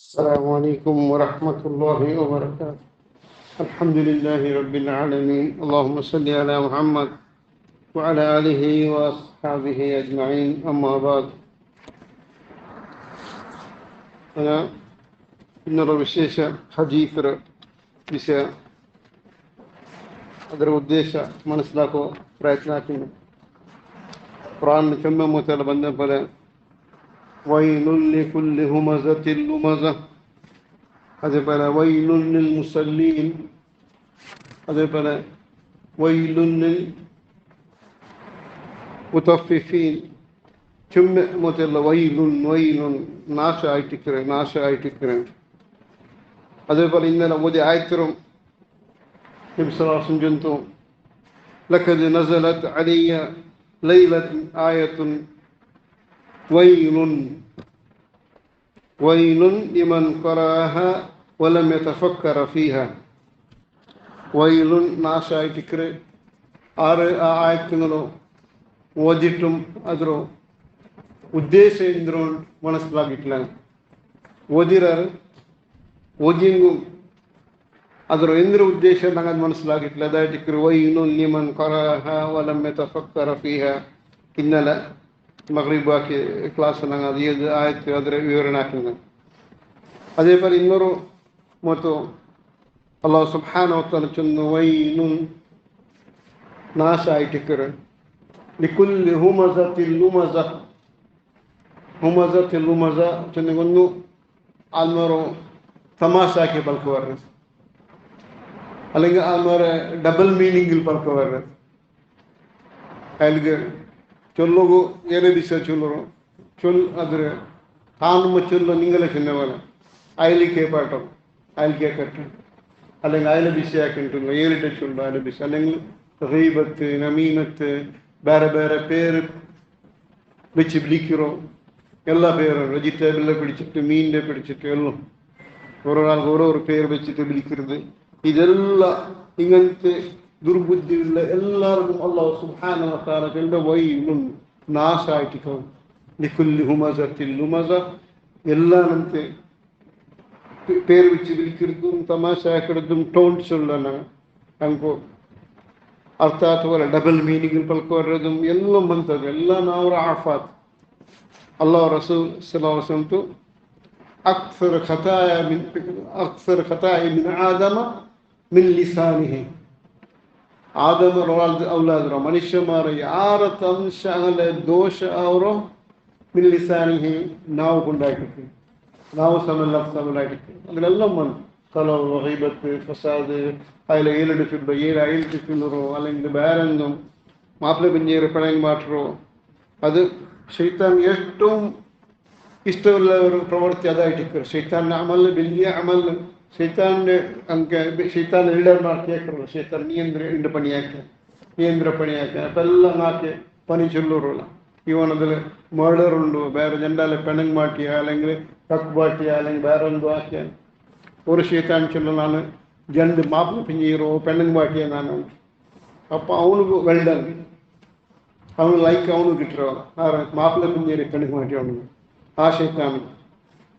السلام عليكم ورحمة الله وبركاته. الحمد لله رب العالمين. اللهم صل على محمد وعلى آله وأصحابه أجمعين. أما بعد. أنا ಇನ್ನೊಂದು ವಿಶೇಷ ಹದೀಸರ ವಿಷಯ ಅದರ ಉದ್ದೇಶ ಮನಸ್ಸಿಲಾಕೋ ಪ್ರಯತ್ನ ಆಗ್ತೀನಿ. ಕುರಾನ್ 90 ಬಂದ ಪದ ವೈಲುಲ್ ಲಿಕುಲ್ಲಿ ಹುಮಜತಿಲ್ ಲುಮಜ, അതേപോലെ വൈലുൽ ലിൽ മുസല്ലീൻ, അതേപോലെ വൈലുൽ ലിൽ മുതഫിഫീൻ. ചുമ്മ വൈലുൻ വൈലുൻ നാശമായിട്ടിരിக்கிறேன். അതേപോലെ ഇന്നലെ ഓതി ആയത്തിലും നബി സല്ലല്ലാഹു അലൈഹി വസല്ലം ചൊല്ലുന്നു, ലഖദ് നസലത് അലയ്യ ലൈലത്തുൻ ആയത്തുൻ വൈലുൻ വൈലുൻ ലിമൻ ഖറഅഹ വലം യതഫക്കറ ഫീഹ. വൈലുൻ നാശമായിട്ടിരിக்கிறேன். ആ ആയത്തുകളും ഓതിട്ടും ಅದರ ಉದ್ದೇಶ ಎಂದ್ರು ಮನಸ್ಸಿಲಾಗಿಟ್ಲ. ಓದಿರಾರು ಓದಿಂಗು ಅದರ ಎಂದ್ರ ಉದ್ದೇಶ ನಂಗೆ ಮನಸ್ಸಿಲಾಗಿಟ್ಲ. ಅದಾಟಿಕ್ರು ವೈನು ಲಿಮನ್ ഖറഅഹ വലം യതഫക്കറ ഫീഹ. ഇന്നലെ മഗ്രിബ് ബാക്കി ಕ್ಲಾಸ್ ನಂಗೆ ಅದು ಇದು ಆಯ್ತು, ಅದರ ವಿವರಣೆ ಹಾಕಿದೆ. അതേപോലെ ಇನ್ನೊರು ಮತ್ತು ಅಲ್ಲಾಹ್ ಸುಬ್ಹಾನಹು ವ ತಆಲಾ ಚೊನ್ನು ವೈನುನ್ ನಾಶ ಆಯ್ತಿಕ್ರು ಲಿಕುಲ್ಲಿ ಹುಮಜತಿಲ್ ಲುಮಜ. ಹುಮಜತಿಲ್ ಲುಮಜ ಚೊನ್ನಿಗೊಂದು ಆಲ್ಮೋರು ತಮಾಷಾಕಿ ಪಲ್ಕುವರ್ರೆ, അല്ലെങ്കിൽ ആൽമോരെ ഡബിൾ മീനിങ്ങിൽ പൽക്കവരെ. അയാൾക്ക് ചൊല്ലുകു ഏറെ ദിശ ചൊല്ലു ചൊൽ അതിന് കാണുമ്പോൾ ചൊല്ലു നിങ്ങളെ ചിന്നപോലെ അയൽ കേപ്പാട്ടം അയൽ കേക്കട്ടും, അല്ലെങ്കിൽ അയല ദിശയാക്കിയിട്ടുള്ള ഏറിട്ട് ചൊല്ലു അയല ദിശ, അല്ലെങ്കിൽ ഗീബത്ത് നമീമത്ത് ಬೇರೆ ಬೇರೆ പേര് വെച്ച് വിളിக்கிறோம். എല്ലാ പേരും വെജിറ്റബിളിനെ പിടിച്ചിട്ട് മീനിനെ പിടിച്ചിട്ട് എല്ലാം ഓരോ ആൾക്ക് ഓരോ പേര് വെച്ചിട്ട് വിളിക്കരുത്. ഇതെല്ലാം ഇങ്ങനത്തെ ദുർബുദ്ധിയുള്ള എല്ലാവർക്കും അല്ലാഹു സുബ്ഹാനഹു വ തആല കളുടെ വൈലും നാശായിട്ട് ലികുല്ലി ഹുമസത്തിൽ ലുമസ. എല്ലാനത്തെ പേര് വെച്ച് വിളിക്കുന്നതും തമാശാക്കിടതും ടോൺസ് ഉള്ള നമുക്ക് ಅರ್ಥಾತ್ ಅವರ ಡಬಲ್ ಮೀನಿಂಗ್ ಪಲ್ಕೋರದು ಎಲ್ಲ ಬಂತದ್ದು ಎಲ್ಲ ನಾವರ ಆಫಾತ್. ಅಲ್ಲಾಹ್ ರಸೂಲ್ ಸಲ್ಲಲ್ಲಾಹು ಅಲೈಹಿ ವಸಲ್ಲಂ ಅಕ್ಸರ್ ಖತಾಯ ಮಿನ್ ಆದಮ ಮಿನ್ ಲಿಸಾನಿಹಿ. ಆದಮರ ಔಲಾದರ ಮನುಷ್ಯಮಾರ ಯಾರ ಅಂಶಗಳ ದೋಷ ಅವರು ಮಿನ್ ಲಿಸಾನಿಹಿ ನಾವು ಕೊಂಡಾಕಿರ್ತೀವಿ, ನಾವು ಸಮಲಾಗಿರ್ತೀವಿ. ಅದನ್ನೆಲ್ಲ ಬಂದು ಕಲವು ಗೀಬತ್ ಫಸಾದ್ അതിൽ ഏലെടുത്തിട്ടുണ്ടോ അയൽത്തിട്ടുള്ളോ അല്ലെങ്കിൽ വേറെന്തും മാപ്പിള പിഞ്ഞേറ് പിണങ്ങി മാറ്ററോ, അത് ശൈത്താൻ ഏറ്റവും ഇഷ്ടമുള്ള ഒരു പ്രവൃത്തി അതായിട്ട്. ശൈത്താൻ്റെ അമൽ വലിയ അമൽ ശൈത്താൻ്റെ ശൈത്താൻ ലീഡർമാർ കേൾക്കുള്ളൂ. ശൈത്താൻ നിയന്ത്ര പണിയാക്കുക അപ്പം എല്ലാം നാക്കെ പണി ചൊല്ലുറുള്ള. ಇವನದಿൽ മർഡർ ഉണ്ടോ, വേറെ ജണ്ടാലെ പെണങ്ങി മാറ്റിയ അല്ലെങ്കിൽ കക്ക് പാട്ടിയ അല്ലെങ്കിൽ വേറെ എന്തോ ആക്കിയ ഒരു ശൈത്താൻ ചൊല്ലാണ് ജണ്ട് മാപ്പിള പിഞ്ഞീറോ പെണ്ണുങ്ങ് പാട്ടിയ ನಾನು. അപ്പം ಅವನಿಗೂ ವೆಲ್ಡನ್ ಅವನು ಲೈಕ್ ಅವನು കിട്ടുക മാപ്പിള പിഞ്ഞീര് പെണ്ണുങ്ങ് മാറ്റി ಅವನಿಗೆ ആ ശൈത്താൻ.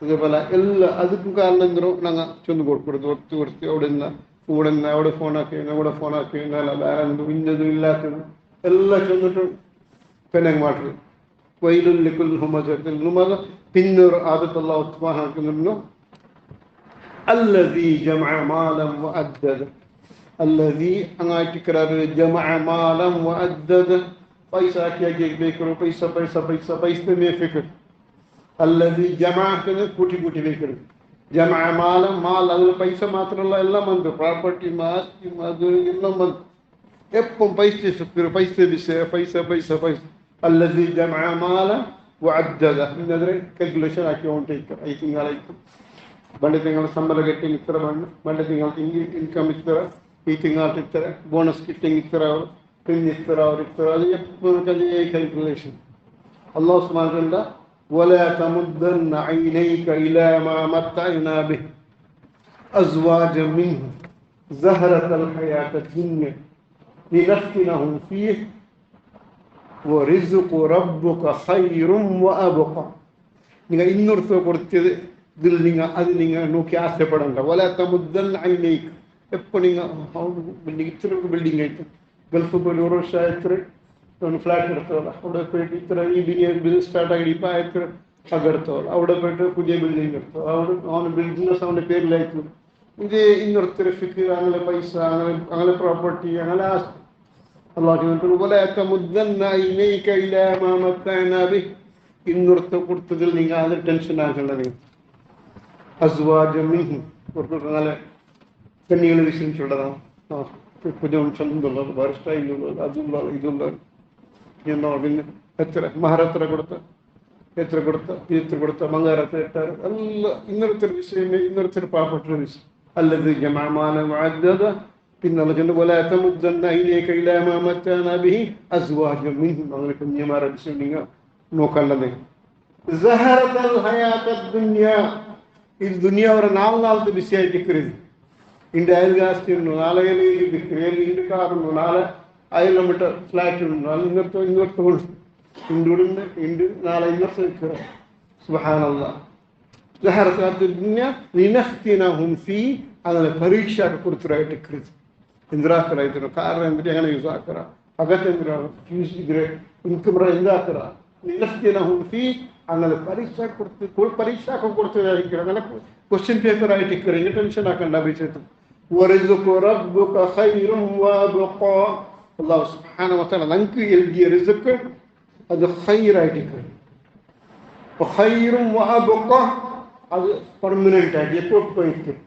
അതേപോലെ എല്ലാ ಅದಕ್ಕೂ ಕಾರಣ ಅಂದರು ನಂಗೆ ಚೊಂದು ಕೊಡ್ಕೊಡೋದು ಹೊರ್ತು അവിടെ അവിടെ ഫോൺ ആക്കി വേറെ എന്തും ഇന്നതും ഇല്ലാത്തത് എല്ലാം ചൊന്നിട്ട് പെണ്ണുങ്ങ് മാറ്റുക. വൈലുൽ ലികുല്ലി ഹുമസത്തിൽ ലുമസ. പിന്നൊരു ആദത്തുള്ള ഉത്സാഹം ആക്കുന്നുണ്ടോ الذي جمع مالا وعدده. الذي അങ്ങായിട്ടിക്കറാർ ജമഅ മാലം വഅദ്ദദ. പൈസ ആക്കിയാക്കി ബേക്കറോ പൈസ മേ ഫിക്ർ. الذي ജമഅ കൂട്ടി ബേക്കറ്. ജമഅ മാലം അതിൽ പൈസ മാത്രമല്ല എല്ലാം വന്നു, പ്രോപ്പർട്ടി ആസ്തി അത് എല്ലാം വന്നു. എപ്പം പൈസ الذي جمع مالا وعدده. ഇന്നതിനെ കാൽക്കുലേഷൻ ആക്കിക്കൊണ്ടിരിക്കും. ഈ തിങ്കളായിരിക്കും ಬಂಡೆ ತಿಂಗಳ ಸಂಬಳ ಗೆಟ್ಟಿಂಗ್ ಇರ್ತಾರೆ, ಬಂಡೆ ತಿಂಗಳ ಇನ್ಕಮ್ ಇರ್ತಾರೆ, ಈ ತಿಂಗಳ ಇರ್ತಾರೆ, ಬೋನಸ್ ಗಿಟ್ಟಿಂಗ್ ಇರ್ತಾರೆ, ಅವರು ಪಿನ್ ಇರ್ತಾರೆ, ಅವ್ರು ಇರ್ತಾರೆ. ಅದು ಎಪ್ಪತ್ತು ಕ್ಯಾಲ್ಕುಲೇಷನ್. ಅಲ್ಲಾಹ್ ಸುಬ್ಹಾನಹು ವ ತಆಲಾ ولا تمدن عينيك إلى ما متعنا به أزواجا منهم زهرة الحياة الدنيا لنفتنهم فيه ورزق ربك خير وأبقى. നിങ്ങൾ 200 രൂപ കൊടുത്തത് ഇതിൽ നിങ്ങൾ നോക്കി ആശയപ്പെടേണ്ട. വലാത്ത മുദ്ദൻ അയിലേക്ക് എപ്പോൾ നിങ്ങൾ ബിൽഡിംഗ് ഇത്ര ബിൽഡിംഗ് ആയിട്ട് ഗൾഫ് പോയി 1 വർഷമായിട്ട് ഫ്ലാറ്റ് എടുത്തോളാം. അവിടെ പോയിട്ട് ഇത്ര ഈ ബിസിനസ് സ്റ്റാർട്ടാക്കി ഇപ്പം എത്ര എടുത്തോളാം. അവിടെ പോയിട്ട് പുതിയ ബിൽഡിംഗ് എടുത്തോ. അവിടെ അവന് ബിസിനസ് അവൻ്റെ പേരിലായിരിക്കും. ഇത് ഇന്നൊരുത്തർ ഫിക്ക് അങ്ങനെ പൈസ അങ്ങനെ പ്രോപ്പർട്ടി അങ്ങനെ അള്ളാഹു വലാത്ത മുദ്ദൻ അയിലേക്ക് ഇലാ മാ മത്തഅനാ ബിഹി ഇന്നൊരുത്ത കൊടുത്തതിൽ നിങ്ങൾ അത് ടെൻഷൻ ആക്കേണ്ടത്. അസ്വാജം മിൻഹും നല്ല പെണ്ണുകൾ വിശ്വസിച്ചുള്ളതാണ്. പുതിയ ചന്തുള്ളത് വേറെ സ്റ്റൈലുള്ളത് അതുള്ളത് ഇതുള്ളത് എന്നോ. പിന്നെ എത്ര മഹറെത്ര കൊടുത്ത എത്ര കൊടുത്ത മങ്ങാരത്തെ എത്താറ് എല്ലാം ഇന്നൊരുത്തൊരു വിഷയം. ഇന്നൊരുത്തൊരു പാവപ്പെട്ടൊരു വിഷയം അല്ലത് ജമാമാന മുഅദ്ദദ. പിന്നെ അതിൻ്റെ പോലെ മുദ്ദൻ അയിലേക്ക് ഇലാ മാ മത്തഅനാ ബിഹി അസ്വാജം മിൻഹും അങ്ങനെ കുഞ്ഞുമാരെ വിഷയം നിങ്ങൾ നോക്കേണ്ടത്. ഈ ദുനിയാവരെ നാളത്തെ ബിസിയായിട്ടിരിക്കരുത്. ഇൻ്റെ അയൽവാസിയുണ്ട്, നാളെ വിൽക്കുന്നത്, ഇൻ്റെ കാറുണ്ട്, നാളെ അയലെല്ലാം വിട്ട ഫ്ലാറ്റ് ഉണ്ട്, നാളെ ഇന്നത്തെ ഉണ്ട്, നാളെ ഇന്നത്തെ നിൽക്കുക. സുബ്ഹാനല്ലാഹ്. അങ്ങനെ പരീക്ഷ കൊടുത്തിട്ടായിട്ടിരിക്കരുത്. എന്തിനാക്കറായിത്തരും കാരണം എന്തിനാ അങ്ങനെ യൂസ് ആക്കറ അകത്തെന്തിനാണ് ഫ്യൂസ് ഇതിരെ ഇൻകം എന്താക്കറ അങ്ങനെ പരീക്ഷ കൊടുത്തതായിരിക്കും. അങ്ങനെ ക്വസ്റ്റ്യൻ പേപ്പർ ആയിട്ടിരിക്കുക. ഇങ്ങനെ ടെൻഷൻ ആക്കണ്ട വിഷയത്തിൽ. അല്ലാഹു സുബ്ഹാനഹു വ തആല നമുക്ക് എഴുതിയ റിസ്ക് അത് ഖൈറായിട്ടിരിക്കും. അത് പെർമനന്റ് ആയിട്ട് എപ്പോൾ ഇരിക്കും.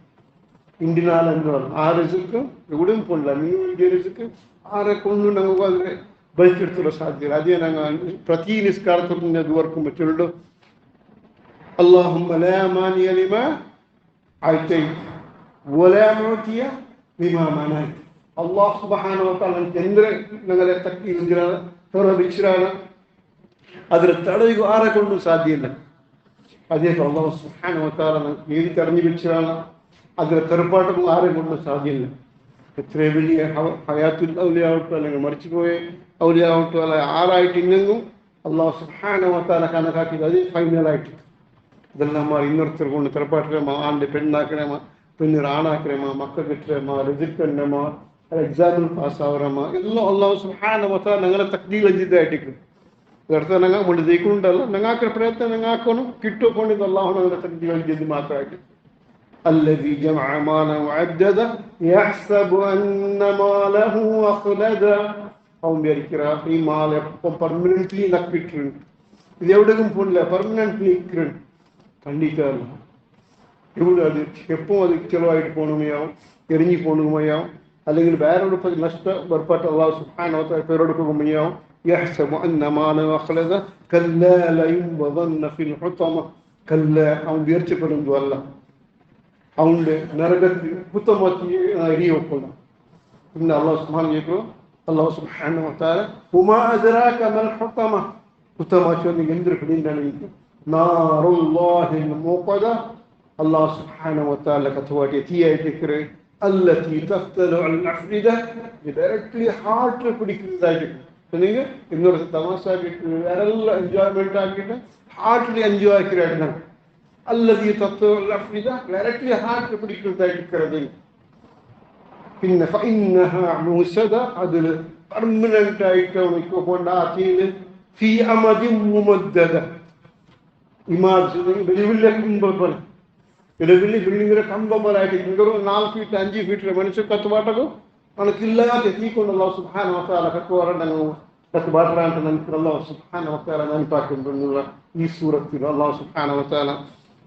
ഇന്ത്യനാൾ എന്ന് പറഞ്ഞു ആ റിസ്ക് എവിടെയും പോകില്ല. നിങ്ങൾ എഴുതിയ റിസ്ക് ആരെ കൊണ്ടു നമുക്ക് അതിനെ ബലിച്ചെടുത്തുള്ള സാധ്യത. അതേ ഞങ്ങൾ പ്രതി നിസ്കാരത്തിൽ അത് ഓർക്കും പറ്റുള്ളൂ. اللهم لا مانع لما أعطيت ولا معطي لما منعت. അല്ലാഹു സുബ്ഹാനഹു വ തആല ഞങ്ങളെ തറവിച്ചിരാണ്. അതിൽ തടയുക ആരെ കൊണ്ടും സാധ്യമല്ല. അതേ അല്ലാഹു സുബ്ഹാനഹു വ തആല ഏത് തെരഞ്ഞു വെച്ചാണ് അതിൽ തെറുപ്പാട്ടും ആരെ കൊണ്ടും സാധ്യമല്ല. എത്ര വലിയ ഹയാത്തുൽ ഔലിയാവട്ടോ അല്ലെങ്കിൽ മരിച്ചുപോയ ഔലിയാവട്ടോ അല്ല ആരായിട്ട് ഇന്നെങ്കും അല്ലാഹു സുബ്ഹാനഹു വ തആല കണക്കാക്കിയത് അത് ഫൈനലായിട്ട്. ഇതെല്ലാം ഇന്നൊരുത്തർ കൊണ്ട് തെറപ്പാട്ടരമ, ആണ്ട് പെണ്ണാക്കരമ, പെണ്ണീർ ആണാക്കരമ, മക്കൾ കിട്ടരമ, റിസിക്കന്നമ, എക്സാമിൽ പാസ്സാവരമ എല്ലാം അല്ലാഹു സുബ്ഹാനഹു വ തആല ഞങ്ങളെ തഖ്ദീർ അജിതായിട്ടിരിക്കും. ഇതർത്ഥം ഞങ്ങൾ കൊണ്ട് ദൈക്കുണ്ടല്ല ഞങ്ങൾക്ക് പ്രയത്നം ഞങ്ങൾക്കൊന്നും കിട്ടുകൊണ്ടിത് അല്ലാഹു ഞങ്ങളെ തഖ്ദീർ അജിത് മാത്രമായിട്ട്. الذي جمع مالا وعدده يحسب أن ماله أخلده. അവൻ വിചാരിക്കുക ഈ മാല എപ്പം പെർമനന്റ്ലി നക്കിട്ടുണ്ട്, ഇത് എവിടെയും പോണില്ല, പെർമനന്റ്ലി ഇരിക്കുന്നുണ്ട്. കണ്ടിക്കാറില്ല ഇവിടെ അത് എപ്പോൾ അത് ചിലവായിട്ട് പോകണമയാവും, എറിഞ്ഞു പോകണമയാവും, അല്ലെങ്കിൽ വേറൊരു നഷ്ട ഏർപ്പാട്ട് അല്ലാഹു സുബ്ഹാനഹു വ തആല പേരെടുക്കുമ്പോഴാവും. يحسب أن ماله أخلده كلا لينبذن في الحطمة. كلا അവൻ വിചാരിച്ചപ്പെടുന്നു അല്ല അവൻ്റെ നരകത്തിൽ ഹുത്തമത്തി എറിയൊക്കണം. പിന്നെ അല്ലാഹു സുബ്ഹാനഹു വ തആല വമാ അദ്റാക മൽ ഹുതമ. ഹുതമ ചോദിക്കുക എന്തൊരു പിടിയാണ് എനിക്ക്. നാറുല്ലാഹിൽ മൂഖദ. അല്ലാഹു സുബ്ഹാനഹു വ തആല കത്തുവാട്ടിയ തീയായിട്ടിരിക്കുക. അല്ലതി തഖ്തലു അൽ അഫ്ഇദ. ഡയറക്ട്ലി ഹാർട്ടിൽ പിടിക്കുന്നതായിട്ട് നിങ്ങൾ ഇന്നൊരു തമാശ ആക്കിയിട്ട് വേറെല്ലാം എൻജോയ്മെന്റ് ആക്കിയിട്ട് ഹാർട്ടിൽ എൻജോയ് ആക്കിയിട്ടാണ്. الذي تطلع الأفئدة directly heart പിടിക്കുന്നതായിരിക്കുന്നത്. പിന്നെ فإنها موسدة അതിൽ പെർമനന്റ് ആയിട്ട് കൊണ്ടാക്കിയത് في أمد ممددة. ഇമാജ് വലിയ കമ്പ വലിയ ബിൽഡിങ്ങിന്റെ കമ്പ പോലായിട്ട് 4 ഫീറ്റ് 5 ഫീറ്റ് മനുഷ്യ കത്തുപാട്ടకు మనకిల్లాగా తీకొండ అల్లాహ్ సుబ్హానహు వ తఆలా కట్టువారనను కట్టుబాటరాంట నన్ను అల్లాహ్ సుబ్హానహు వ తఆలా నన్ను పాకుంటున్న ఈ సూరత్తులో అల్లాహ్ సుబ్హానహు వ తఆలా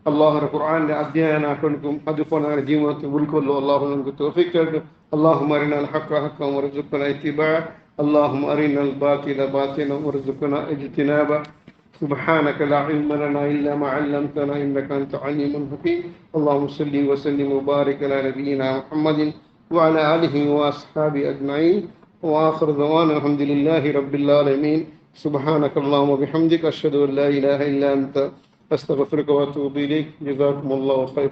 അള്ളാഹുടെ ഖുർആന്റെ അധ്യയനാക്കൾക്കും അതുപോലെ ജീവിതത്തിൽ ഉൾക്കൊള്ളും അള്ളാഹു നമുക്ക് തൗഫീഖ് നൽകട്ടെ. اللهم أرنا الحق حقا وارزقنا اتباعه. اللهم أرنا الباطل باطلا وارزقنا اجتنابه. سبحانك لا علم لنا إلا ما علمتنا إنك أنت عليم حكيم. اللهم صل وسلم وبارك على نبينا محمد وعلى آله وأصحابه أجمعين. وآخر دعوانا الحمد لله رب العالمين. سبحانك اللهم وبحمدك أشهد أن لا إله إلا أنت أستغفرك وأتوب إليك. جزاكم الله خير.